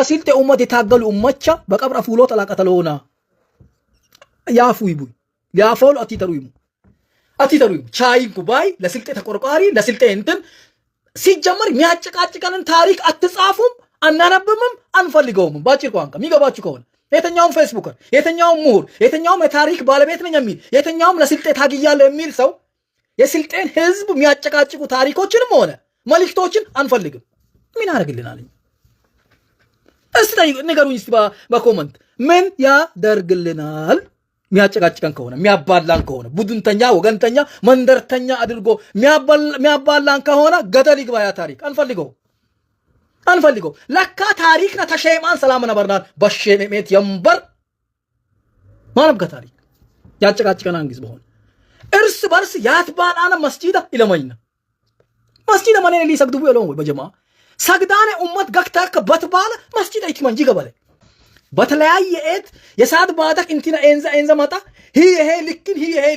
ለስልጤ ኡመት የታገሉ ኡመቻ በቀብር አፉሎ ተላቀተለውና ያፉ ይቡይ ያፎል አቲተሩይሙ ቻይንኩ ባይ ለስልጤ ተቆርቋሪ ለስልጤ እንትን ሲጀመር የሚያጨቃጭቀንን ታሪክ አትጻፉም አናነብምም አንፈልገውም ባጭር ቋንቋ የሚገባችሁ ከሆነ የተኛውም ፌስቡከር የተኛውም ምሁር የተኛውም የታሪክ ባለቤት ነኝ የሚል የተኛውም ለስልጤ ታግያለሁ የሚል ሰው የስልጤን ህዝብ የሚያጨቃጭቁ ታሪኮችንም ሆነ መልእክቶችን አንፈልግም ምን ያደርግልናል እስቲ ንገሩኝ እስቲ በኮመንት ምን ያደርግልናል የሚያጨቃጭቀን ከሆነ የሚያባላን ከሆነ ቡድንተኛ ወገንተኛ መንደርተኛ አድርጎ የሚያባላን ከሆነ ገደል ይግባ ያ ታሪክ አንፈልገው ለካ ታሪክና ተሸይማን ሰላም ነበርናል በሸሜት የምበር ማንም ከታሪክ ያጨቃጭቀን አንግዝ በሆነ እርስ በርስ ያትባላና መስጂዳ ኢለማይና መስጂዳ ማን ሊሰግዱ ይለው በጀማ ሰግዳነ ኡመት ገክታከ በትባለ መስጂዳ ይትመንጂ ገበለ በተለያየ ኤት የሳድ ባታክ እንቲና ኤንዛ ማታ ይሄ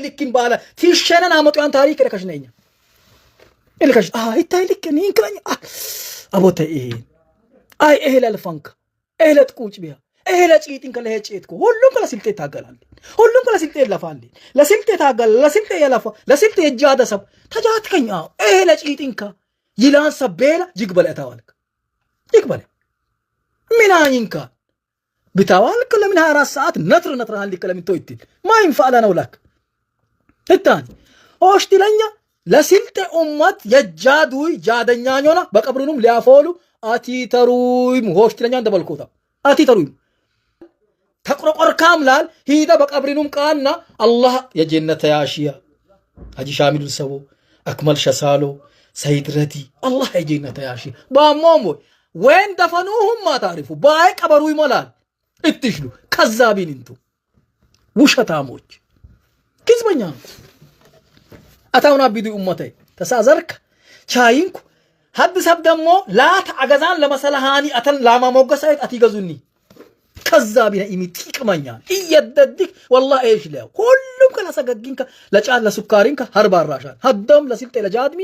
ልክን ባለ ትሸነን አመጡያን ታሪክ ለከሽነኛ ኢልከሽ ይታይ ልክን ይንክለኝ አቦተ ይሄ ለልፋንካ ይሄ ለጥቁጭ ቢያ ይሄ ለጭይጥን ከለሄጭትኮ ሁሉም ከለስልጤ ታገላል ሁሉም ከለስልጤ ይለፋል ለስልጤ ታገል ለስልጤ ይለፋ ለስልጤ ይጃደሰብ ተጃትከኛ ይሄ ለጭይጥንካ ይላን ሰበላ ይግበለ ታዋልክ ይግበለ ምናኝንካ بتاوالك لمن هاي ساعات نتر هاللي كلام تويتل ما ينفع لنا ولاك الثاني اوشتي لنيا لسلت امت يجادوي جادنيانيونا بقبرنم ليافولو اتي تروي هوشتي لنيا دبلكوتا اتي تروي تقرقر كاملال هيدا بقبرنم قالنا الله يا جنة يا اشياء حجي شامل السو اكمل شسالو سيد ردي الله يا جنة يا اشياء بامومو وين دفنوهم ما تعرفوا باي قبروي ملال اتشلو كذابين انتو وشتاموች كذبኛ አታውና ቢዱ ኡመቴ ተሳዘርክ ቻይንኩ ሐድሰብ ደሞ ላት አገዛን ለመሰለሃኒ አተን ላማ ሞገሳይት አትይገዙኒ كذابين ይጥቅመኛ እየደድክ والله ايش له ሁሉም ከላሰገግንከ ለጫን ለሱካሪንከ ሀርባራሻል ሀደም ለስልጤ ለጃድሚ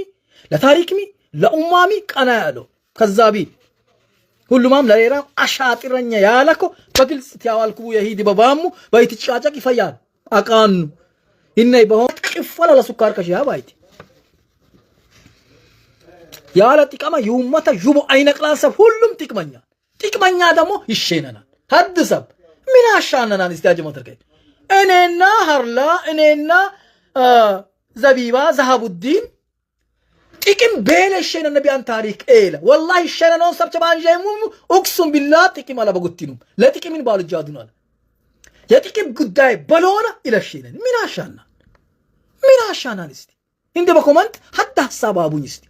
ለታሪክሚ ለኡማሚ ቀና ያለው ከዛቢ ሁሉማም ለሌላ አሻጥረኛ ያለኮ በግልጽ ያዋልኩ የሂድ በባሙ ባይትጫጫቅ ይፈያል አቃኑ ኢነይ በሆነ ቅፈላ ለሱካር ከሺያ ባይት ያለ ጥቅማ ይውመታ ዩቦ አይነቅላሰብ ሁሉም ጥቅመኛ ደግሞ ይሸነናል ሐድሰብ ምን አሻነናን እስቲ አጀመተርከ እኔና ሀርላ እኔና ዘቢባ ዘሃቡዲን ጥቅም በለሽነ ነቢያን ታሪክ ኤለ والله ሸነነው ሰብቸባን ጀሙ ኡክሱም ቢላህ ጥቅም አላ በጉቲኑ ለጥቅምን ባልጃዱናል የጥቅም ጉዳይ በሎና ኢለሽነን ምን አሻናል እስቲ እንደ በኮመንት ሐታ ሐሳባቡኝ እስቲ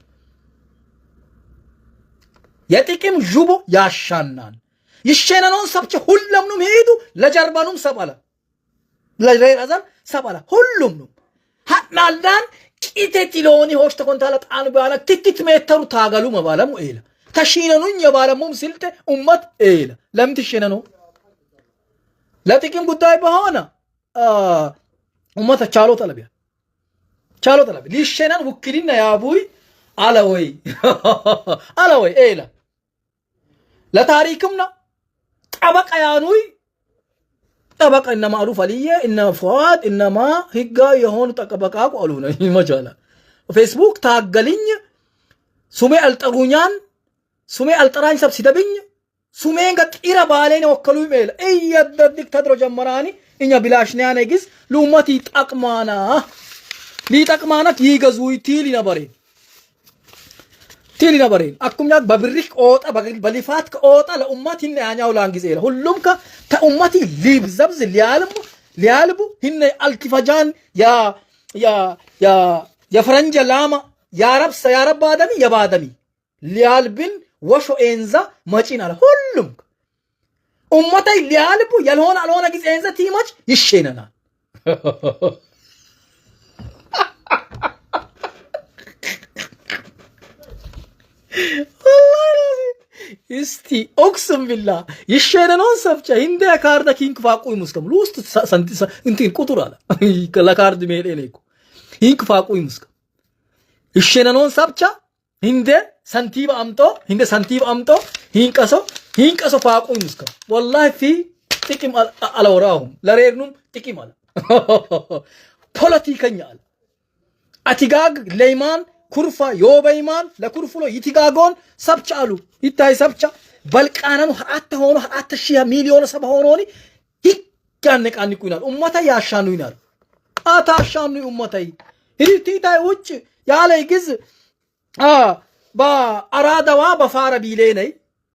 የጥቅም ጁቦ ያሻናል ይሸነነው ሰብቸ ሁሉም ሄዱ ለጀርባኑም ሰባላ ለረዛን ሰባላ ሁሉም ነው ሐናላን ቂቴቲሎኒ ሆሽተ ኮንታላት አንባላ ትክት ሜተሩ ታጋሉ መባለሙ ኤላ ተሽነኑኝ የባለሙም ስልጤ ኡመት ኤላ ለምን ትሽነኑ ለጥቂም ጉዳይ በሆነ ኡመት ቻሎ ተለቢያ ሊሽነን ውክልና ያቡይ አለወይ ኤላ ለታሪክምና ጠበቃ ያኑይ ጠበቃ እና ማሩፍ አልየ እና ፏድ እናማ ህጋ የሆኑ ጠበቃ ቆሉና ይመጃላ ፌስቡክ ታገልኝ ሱሜ አልጠሩኛን ሱሜ አልጠራኝ ሰብስደብኝ ሱሜን ገጥራ ባሌን ወከሉ ኢሜል እየደድክ ተድሮ ጀመራኒ እኛ ቢላሽና ነግስ ሉመቲ ጠቅማና ሊጠቅማናት ይገዙይ ቲሊ ነበሬን አኩምኛ በብሪክ ኦጣ በሊፋት ከኦጣ ለኡማት ይነ ያኛው ላንጊዜ ሁሉም ከኡማቲ ሊብዘብዝ ሊያልቡ ይነ አልቲፈጃን ያ ፈረንጀ ላማ ያረብ ባደሚ የባደሚ ሊያልብን ወሾ ኤንዛ መጪናል ሁሉም ኡማታይ ሊያልቡ ያልሆነ ጊዜ ኤንዛ ቲማች ይሸነናል እስቲ ኦክስም ቢላ ይሸነነው ሰብቻ እንደ ካርዳ ኪንግ ፋቁይ ሙስከም ሉስት እንትን ቁጥር አለ ለካርድ ሜሌ ነይኩ ኪንግ ፋቁይ ሙስከም ይሸነነው ሰብቻ እንደ سنتيب أمتو هند سنتيب أمتو هين كسو فاقو يمسكو والله في تكيم على وراهم لريرنم تكيم على بوليتيكا نيال أتيغاغ ليمان كرفا يوبايمان لكرفلو يتيغاغون سبچالو يتاي سبچا بلقانانو حتى هونو حتى شيا مليون سب هونوني هيك كانك انكو ينال امتا ياشانو ينال اتاشانو امتاي هيتيتاي وچ يالاي گز با ارادوا بفار بيليني